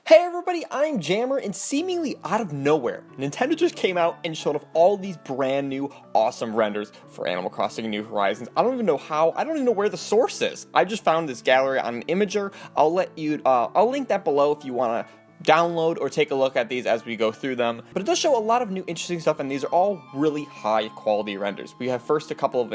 Hey everybody, I'm Jammer, and seemingly out of nowhere, Nintendo just came out and showed off all these brand new awesome renders for Animal Crossing New Horizons. I don't even know how, I don't even know where the source is. I just found this gallery on an Imager. I'll link that below if you want to download or take a look at these as we go through them. But it does show a lot of new interesting stuff, and these are all really high quality renders. We have first a couple of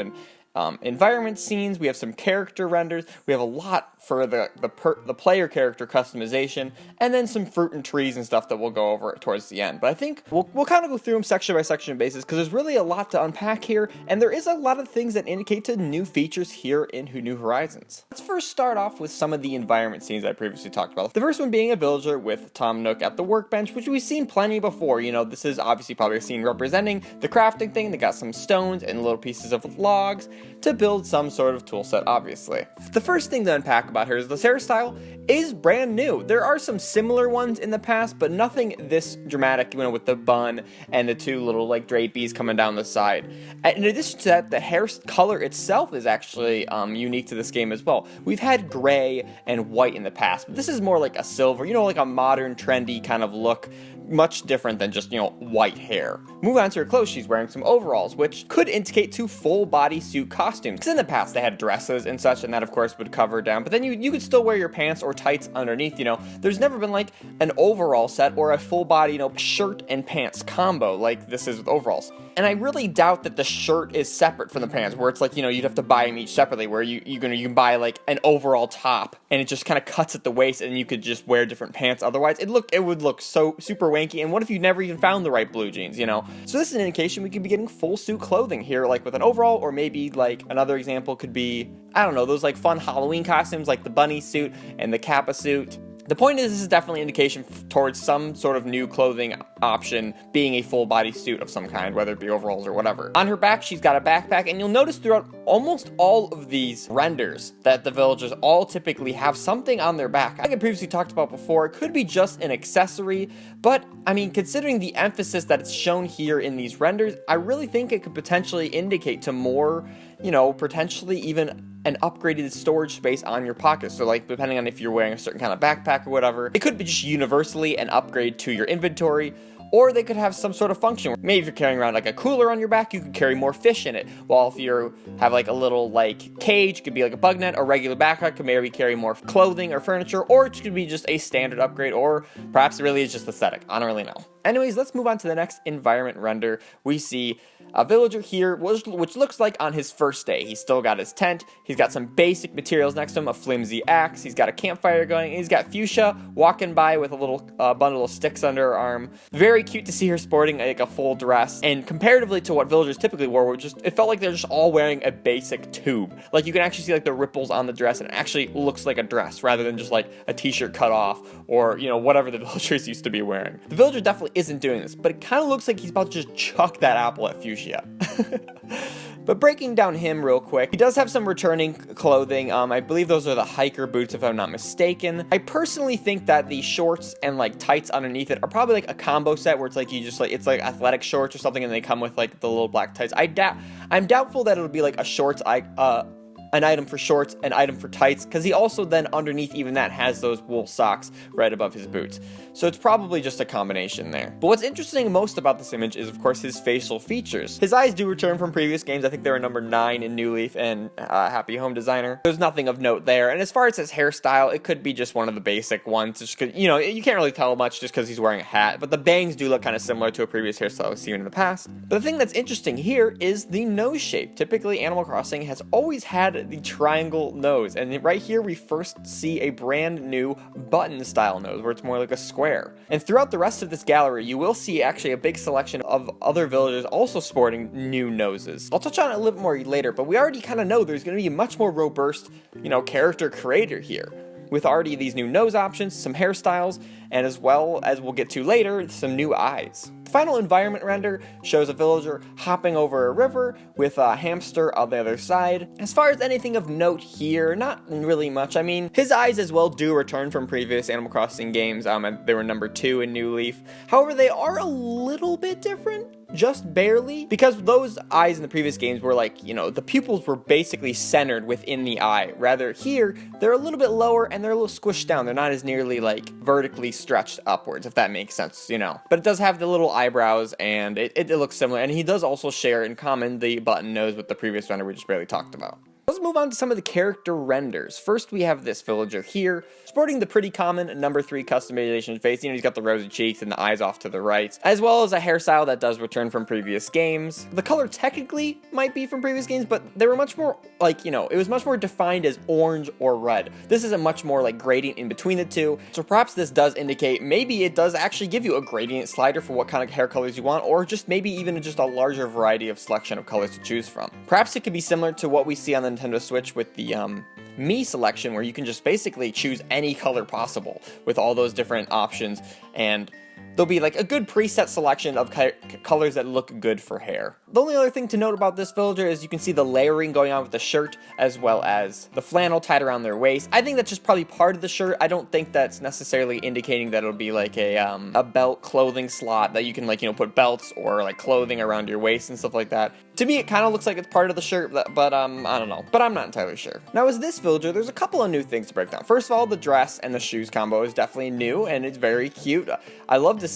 environment scenes, we have some character renders, we have a lot for the player character customization, and then some fruit and trees and stuff that we'll go over towards the end. But I think we'll kind of go through them section by section basis, because there's really a lot to unpack here, and there is a lot of things that indicate to new features here in New Horizons. Let's first start off with some of the environment scenes I previously talked about. The first one being a villager with Tom Nook at the workbench, which we've seen plenty before. You know, this is obviously probably a scene representing the crafting thing. They got some stones and little pieces of logs to build some sort of tool set, obviously. The first thing to unpack about her is this hairstyle is brand new. There are some similar ones in the past, but nothing this dramatic, you know, with the bun and the two little like drapees coming down the side. And in addition to that, the hair color itself is actually unique to this game as well. We've had gray and white in the past, but this is more like a silver, you know, like a modern trendy kind of look, much different than just, you know, white hair. Moving on to her clothes, she's wearing some overalls, which could indicate to full body suit costumes. Because in the past they had dresses and such, and that of course would cover down, but then you could still wear your pants or tights underneath, you know. There's never been like an overall set or a full body, you know, shirt and pants combo like this is with overalls. And I really doubt that the shirt is separate from the pants, where it's like, you know, you'd have to buy them each separately, where you can buy like an overall top and it just kind of cuts at the waist and you could just wear different pants. Otherwise it would look so super wanky. And what if you never even found the right blue jeans, you know? So this is an indication we could be getting full suit clothing here, like with an overall, or maybe like another example could be, I don't know, those like fun Halloween costumes like the bunny suit and the Kappa suit. The point is, this is definitely an indication towards some sort of new clothing option being a full body suit of some kind, whether it be overalls or whatever. On her back, she's got a backpack, and you'll notice throughout almost all of these renders that the villagers all typically have something on their back. Like I previously talked about before, it could be just an accessory, but I mean, considering the emphasis that it's shown here in these renders, I really think it could potentially indicate to more, you know, potentially even an upgraded storage space on your pocket. So like, depending on if you're wearing a certain kind of backpack or whatever, it could be just universally an upgrade to your inventory, or they could have some sort of function. Maybe if you're carrying around like a cooler on your back, you could carry more fish in it. While if you have like a little like cage, could be like a bug net, or regular backpack could maybe carry more clothing or furniture, or it could be just a standard upgrade, or perhaps it really is just aesthetic. I don't really know. Anyways, let's move on to the next environment render. We see a villager here, which looks like on his first day. He's still got his tent, he's got some basic materials next to him, a flimsy axe, he's got a campfire going, and he's got Fuchsia walking by with a little bundle of sticks under her arm. Very cute to see her sporting like a full dress, and comparatively to what villagers typically wore, it felt like they're just all wearing a basic tube. Like you can actually see like the ripples on the dress, and it actually looks like a dress rather than just like a t-shirt cut off, or, you know, whatever the villagers used to be wearing. The villager definitely isn't doing this, but it kind of looks like he's about to just chuck that apple at Fuchsia. But breaking down him real quick, he does have some returning clothing. I believe those are the hiker boots if I'm not mistaken. I personally think that the shorts and like tights underneath it are probably like a combo set where it's like you just like, it's like athletic shorts or something, and they come with like the little black tights. I'm doubtful that it'll be like a shorts an item for shorts, an item for tights, because he also then underneath even that has those wool socks right above his boots. So it's probably just a combination there. But what's interesting most about this image is, of course, his facial features. His eyes do return from previous games. I think they were number 9 in New Leaf and Happy Home Designer. There's nothing of note there. And as far as his hairstyle, it could be just one of the basic ones, just because, you know, you can't really tell much just because he's wearing a hat. But the bangs do look kind of similar to a previous hairstyle we've seen in the past. But the thing that's interesting here is the nose shape. Typically, Animal Crossing has always had the triangle nose, and right here we first see a brand new button style nose where it's more like a square. And throughout the rest of this gallery you will see actually a big selection of other villagers also sporting new noses. I'll touch on it a little bit more later, but we already kind of know there's going to be a much more robust, you know, character creator here, with already these new nose options, some hairstyles, and as well as we'll get to later, some new eyes. The final environment render shows a villager hopping over a river with a hamster on the other side. As far as anything of note here, not really much. I mean, his eyes as well do return from previous Animal Crossing games. They were number 2 in New Leaf. However, they are a little bit different. just barely, because those eyes in the previous games were like, you know, the pupils were basically centered within the eye. Rather here, they're a little bit lower and they're a little squished down. They're not as nearly like vertically stretched upwards, if that makes sense, you know. But it does have the little eyebrows and it looks similar. And he does also share in common the button nose with the previous render we just barely talked about. Let's move on to some of the character renders. First, we have this villager here, sporting the pretty common number 3 customization face. You know, he's got the rosy cheeks and the eyes off to the right, as well as a hairstyle that does return from previous games. The color technically might be from previous games, but they were much more, like, you know, it was much more defined as orange or red. This is a much more, like, gradient in between the two, so perhaps this does indicate maybe it does actually give you a gradient slider for what kind of hair colors you want, or just maybe even just a larger variety of selection of colors to choose from. Perhaps it could be similar to what we see on the Nintendo Switch with the Me selection, where you can just basically choose any color possible with all those different options, and there'll be like a good preset selection of colors that look good for hair. The only other thing to note about this villager is you can see the layering going on with the shirt, as well as the flannel tied around their waist. I think that's just probably part of the shirt. I don't think that's necessarily indicating that it'll be like a belt clothing slot that you can, like, you know, put belts or like clothing around your waist and stuff like that. To me, it kind of looks like it's part of the shirt, but I don't know. But I'm not entirely sure. Now, as this villager, there's a couple of new things to break down. First of all, the dress and the shoes combo is definitely new, and it's very cute. I love to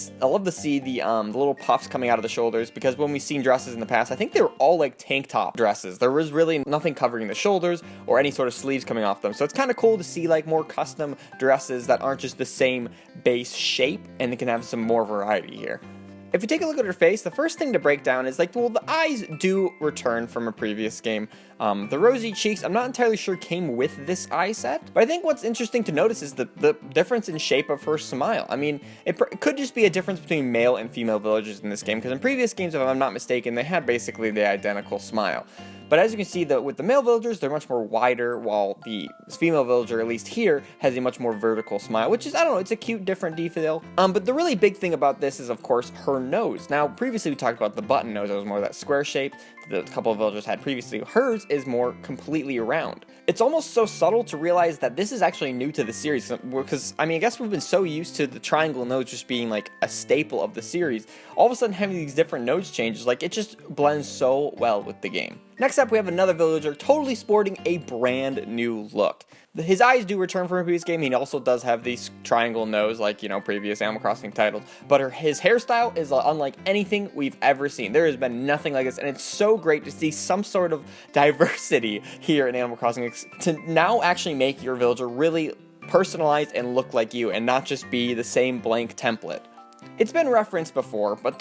see the little puffs coming out of the shoulders, because when we've seen dresses in the past, I think they were all like tank top dresses. There was really nothing covering the shoulders or any sort of sleeves coming off them. So it's kind of cool to see like more custom dresses that aren't just the same base shape, and they can have some more variety here. If you take a look at her face, the first thing to break down is like, well, the eyes do return from a previous game. The rosy cheeks, I'm not entirely sure came with this eye set, but I think what's interesting to notice is the difference in shape of her smile. I mean, it could just be a difference between male and female villagers in this game, because in previous games, if I'm not mistaken, they had basically the identical smile. But as you can see, with the male villagers, they're much more wider, while the female villager, at least here, has a much more vertical smile, which is, I don't know, it's a cute, different detail. But the really big thing about this is, of course, her nose. Now, previously we talked about the button nose, that was more that square shape that a couple of villagers had previously. Hers is more completely round. It's almost so subtle to realize that this is actually new to the series, because, I mean, I guess we've been so used to the triangle nose just being like a staple of the series. All of a sudden having these different nose changes, like, it just blends so well with the game. Next up, we have another villager totally sporting a brand new look. His eyes do return from a previous game. He also does have this triangle nose, like, you know, previous Animal Crossing titles. But his hairstyle is unlike anything we've ever seen. There has been nothing like this, and it's so great to see some sort of diversity here in Animal Crossing to now actually make your villager really personalized and look like you, and not just be the same blank template. It's been referenced before, but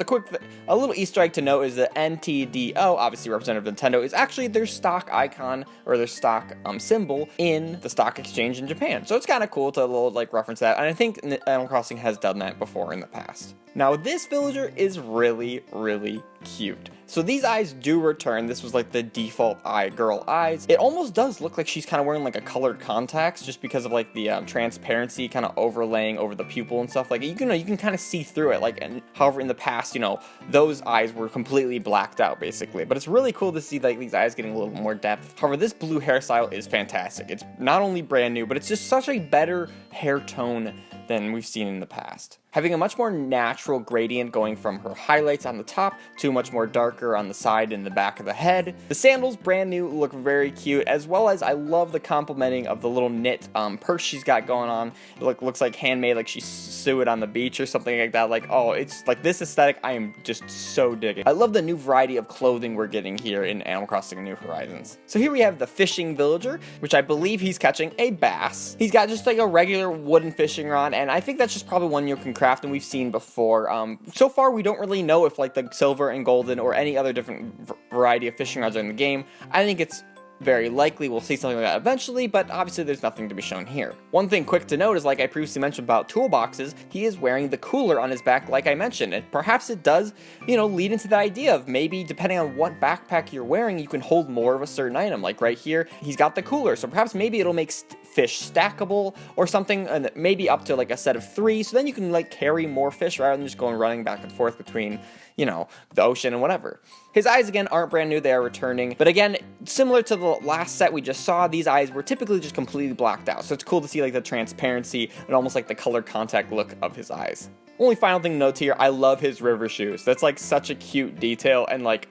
a little Easter egg to note is that NTDO, obviously representative of Nintendo, is actually their stock icon, or their stock symbol in the stock exchange in Japan. So it's kind of cool to like reference that, and I think Animal Crossing has done that before in the past. Now, this villager is really, really cute. So these eyes do return. This was like the default girl eyes. It almost does look like she's kind of wearing like a colored contacts, just because of like the transparency kind of overlaying over the pupil and stuff. Like, you can kind of see through it. Like, and however, in the past, you know, those eyes were completely blacked out basically. But it's really cool to see like these eyes getting a little more depth. However, this blue hairstyle is fantastic. It's not only brand new, but it's just such a better hair tone than we've seen in the past. Having a much more natural gradient going from her highlights on the top to much more darker on the side and the back of the head. The sandals, brand new, look very cute, as well as I love the complementing of the little knit purse she's got going on. It looks like handmade, like she sewed it on the beach or something like that. Like, oh, it's like this aesthetic I am just so digging. I love the new variety of clothing we're getting here in Animal Crossing New Horizons. So here we have the fishing villager, which I believe he's catching a bass. He's got just like a regular wooden fishing rod, and I think that's just probably one you can craft and we've seen before. So far we don't really know if like the silver and golden or any other different variety of fishing rods are in the game. I think it's very likely we'll see something like that eventually, but obviously there's nothing to be shown here. One thing quick to note is, like I previously mentioned about toolboxes, he is wearing the cooler on his back like I mentioned, and perhaps it does, you know, lead into the idea of maybe depending on what backpack you're wearing, you can hold more of a certain item. Like right here, he's got the cooler, so perhaps maybe it'll make fish stackable or something, and maybe up to like a set of 3, so then you can like carry more fish rather than just going running back and forth between, you know, the ocean and whatever. His eyes, again, aren't brand new, they are returning, but again, similar to the last set we just saw, these eyes were typically just completely blacked out, so it's cool to see like the transparency and almost like the color contact look of his eyes. Only final thing to note here, I love his river shoes. That's like such a cute detail, and like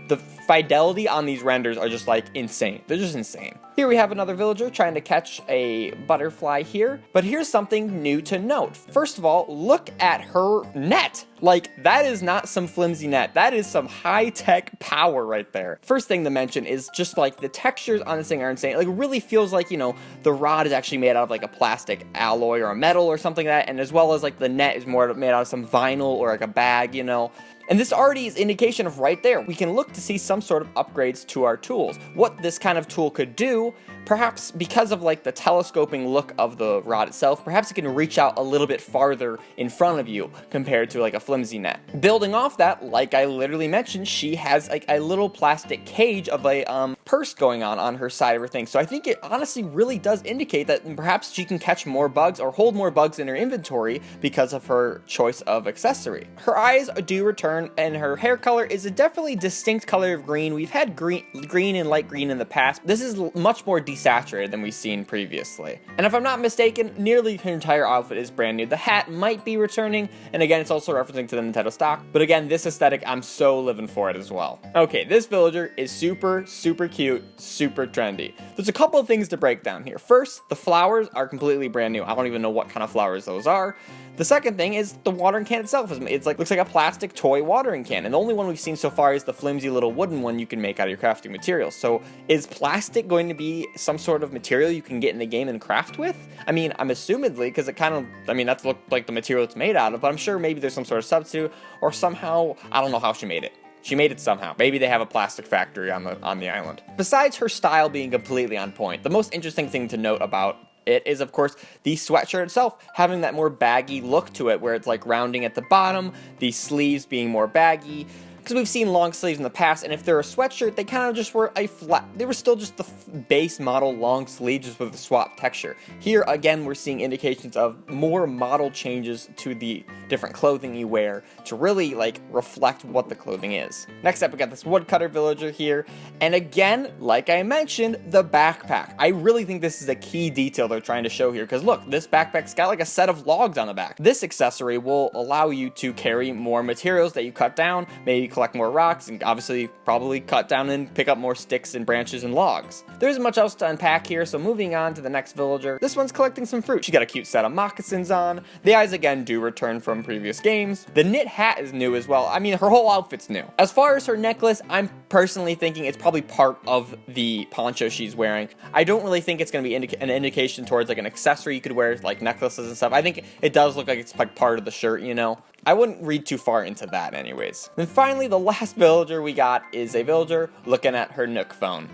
the fidelity on these renders are just like insane. They're just insane. Here we have another villager trying to catch a butterfly here, but here's something new to note. First of all, look at her net. Like, that is not some flimsy net. That is some high-tech power right there. First thing to mention is just like the textures on this thing are insane. Like, it really feels like, you know, the rod is actually made out of like a plastic alloy or a metal or something like that, and as well as like the net is more made out of some vinyl or like a bag, you know. And this already is indication of right there. We can look to see some sort of upgrades to our tools. What this kind of tool could do, perhaps because of like the telescoping look of the rod itself, perhaps it can reach out a little bit farther in front of you compared to like a flimsy net. Building off that, like I literally mentioned, she has like a little plastic cage of a purse going on her side of her thing. So I think it honestly really does indicate that perhaps she can catch more bugs or hold more bugs in her inventory because of her choice of accessory. Her eyes do return, and her hair color is a definitely distinct color of green. We've had green and light green in the past. This is much more desaturated than we've seen previously. And if I'm not mistaken, nearly her entire outfit is brand new. The hat might be returning, and again, it's also referencing to the Nintendo stock. But again, this aesthetic, I'm so living for it as well. Okay, this villager is super, super cute, super trendy. There's a couple of things to break down here. First, the flowers are completely brand new. I don't even know what kind of flowers those are. The second thing is the watering can itself. It's like, looks like a plastic toy watering can, and the only one we've seen so far is the flimsy little wooden one you can make out of your crafting materials. So is plastic going to be some sort of material you can get in the game and craft with? I mean, I'm assumedly, because it kind of, I mean, that's looked like the material it's made out of, but I'm sure maybe there's some sort of substitute, or somehow, I don't know how she made it. She made it somehow. Maybe they have a plastic factory on the island. Besides her style being completely on point, the most interesting thing to note about it is, of course, the sweatshirt itself having that more baggy look to it, where it's like rounding at the bottom, the sleeves being more baggy. Because we've seen long sleeves in the past, and if they're a sweatshirt, they kind of just were a flat, they were still just the base model long sleeves just with a swap texture. Here, again, we're seeing indications of more model changes to the different clothing you wear to really, like, reflect what the clothing is. Next up, we got this woodcutter villager here, and again, like I mentioned, the backpack. I really think this is a key detail they're trying to show here, because look, this backpack's got like a set of logs on the back. This accessory will allow you to carry more materials that you cut down, maybe collect more rocks, and obviously probably cut down and pick up more sticks and branches and logs. There isn't much else to unpack here, so moving on to the next villager. This one's collecting some fruit. She got a cute set of moccasins on. The eyes again do return from previous games. The knit hat is new as well. I mean, her whole outfit's new. As far as her necklace, I'm personally thinking it's probably part of the poncho she's wearing. I don't really think it's going to be an indication towards like an accessory you could wear, like necklaces and stuff. I think it does look like it's like part of the shirt, you know? I wouldn't read too far into that anyways. Then finally, the last villager we got is a villager looking at her Nook phone.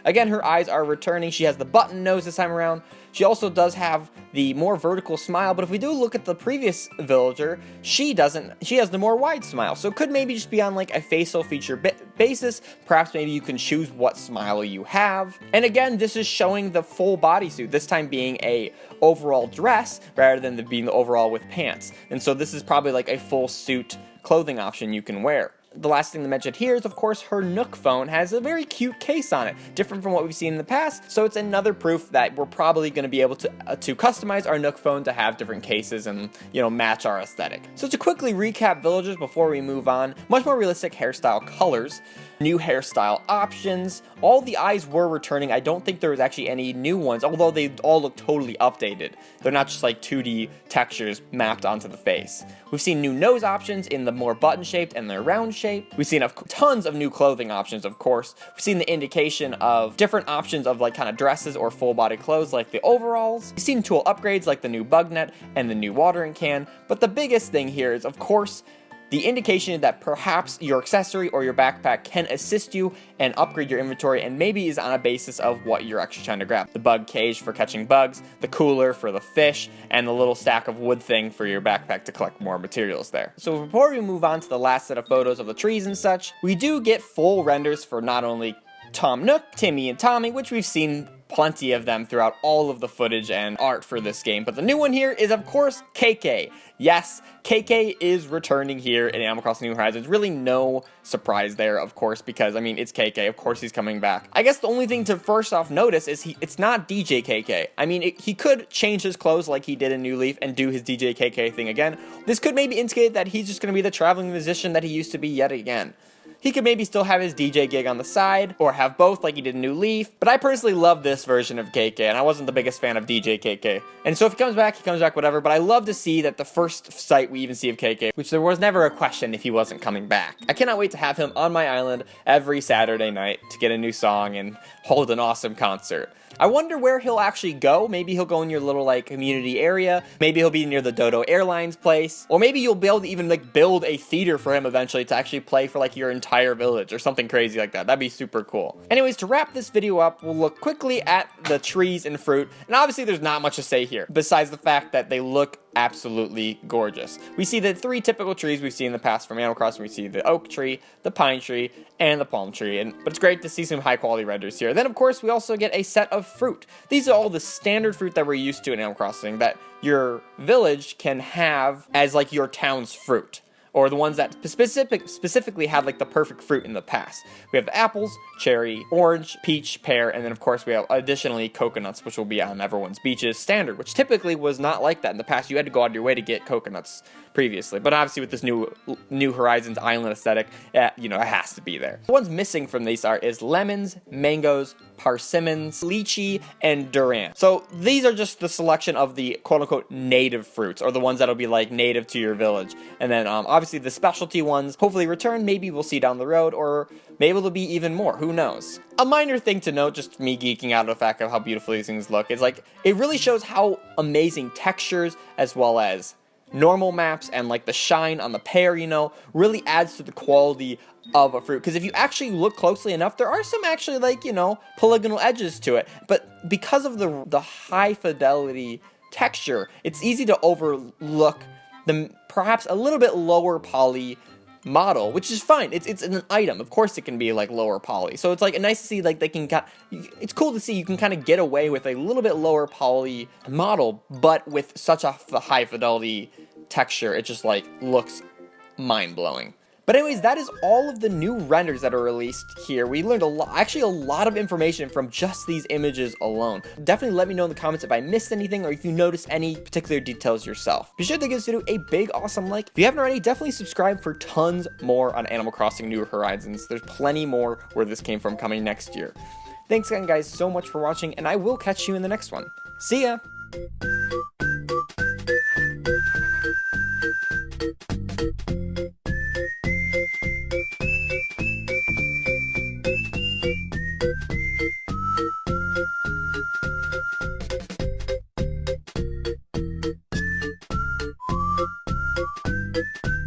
Again, her eyes are returning. She has the button nose this time around. She also does have the more vertical smile, but if we do look at the previous villager, she has the more wide smile. So it could maybe just be on like a facial feature basis. Perhaps maybe you can choose what smile you have. And again, this is showing the full bodysuit, this time being a overall dress rather than being the overall with pants. And so this is probably like a full suit clothing option you can wear. The last thing to mention here is, of course, her Nook phone has a very cute case on it, different from what we've seen in the past, so it's another proof that we're probably going to be able to customize our Nook phone to have different cases and, you know, match our aesthetic. So to quickly recap villagers before we move on, much more realistic hairstyle colors, new hairstyle options, all the eyes were returning. I don't think there was actually any new ones, although they all look totally updated. They're not just like 2D textures mapped onto the face. We've seen new nose options in the more button-shaped and the round shape. We've seen tons of new clothing options, of course. We've seen the indication of different options of like kind of dresses or full-body clothes like the overalls. We've seen tool upgrades like the new bug net and the new watering can. But the biggest thing here is, of course, the indication that perhaps your accessory or your backpack can assist you and upgrade your inventory, and maybe is on a basis of what you're actually trying to grab. The bug cage for catching bugs, the cooler for the fish, and the little stack of wood thing for your backpack to collect more materials there. So before we move on to the last set of photos of the trees and such, we do get full renders for not only Tom Nook, Timmy and Tommy, which we've seen plenty of them throughout all of the footage and art for this game. But the new one here is, of course, KK. Yes, KK is returning here in Animal Crossing New Horizons. Really no surprise there, of course, because, I mean, it's KK. Of course he's coming back. I guess the only thing to first off notice is it's not DJ KK. I mean, he could change his clothes like he did in New Leaf and do his DJ KK thing again. This could maybe indicate that he's just going to be the traveling musician that he used to be yet again. He could maybe still have his DJ gig on the side, or have both like he did in New Leaf, but I personally love this version of KK, and I wasn't the biggest fan of DJ KK. And so if he comes back, whatever, but I love to see that the first sight we even see of KK, which there was never a question if he wasn't coming back. I cannot wait to have him on my island every Saturday night to get a new song and hold an awesome concert. I wonder where he'll actually go. Maybe he'll go in your little, like, community area. Maybe he'll be near the Dodo Airlines place. Or maybe you'll be able to even, like, build a theater for him eventually to actually play for, like, your entire village or something crazy like that. That'd be super cool. Anyways, to wrap this video up, we'll look quickly at the trees and fruit. And obviously, there's not much to say here, besides the fact that they look absolutely gorgeous. We see the three typical trees we've seen in the past from Animal Crossing. We see the oak tree, the pine tree, and the palm tree. But it's great to see some high quality renders here. Then, of course, we also get a set of fruit. These are all the standard fruit that we're used to in Animal Crossing that your village can have as like your town's fruit, or the ones that specifically had like the perfect fruit in the past. We have apples, cherry, orange, peach, pear, and then of course we have additionally coconuts, which will be on everyone's beaches standard, which typically was not like that in the past. You had to go out of your way to get coconuts previously, but obviously with this new Horizons island aesthetic, you know, it has to be there. The ones missing from these is lemons, mangoes, persimmons, lychee, and durian. So these are just the selection of the quote-unquote native fruits, or the ones that'll be like native to your village. And then obviously the specialty ones hopefully return. Maybe we'll see down the road, or maybe there'll be even more. Who knows? A minor thing to note, just me geeking out of the fact of how beautiful these things look, is like it really shows how amazing textures as well as normal maps and like the shine on the pear, you know, really adds to the quality of a fruit. Because if you actually look closely enough, there are some actually, like, you know, polygonal edges to it. But because of the high fidelity texture, it's easy to overlook the perhaps a little bit lower poly model, which is fine. It's an item. Of course it can be like lower poly. So it's like nice to see like they can it's cool to see you can kind of get away with a little bit lower poly model, but with such a high fidelity texture, it just like looks mind-blowing. But anyways, that is all of the new renders that are released here. We learned a lot of information from just these images alone. Definitely let me know in the comments if I missed anything or if you noticed any particular details yourself. Be sure to give this video a big awesome like. If you haven't already, definitely subscribe for tons more on Animal Crossing New Horizons. There's plenty more where this came from coming next year. Thanks again, guys, so much for watching, and I will catch you in the next one. See ya!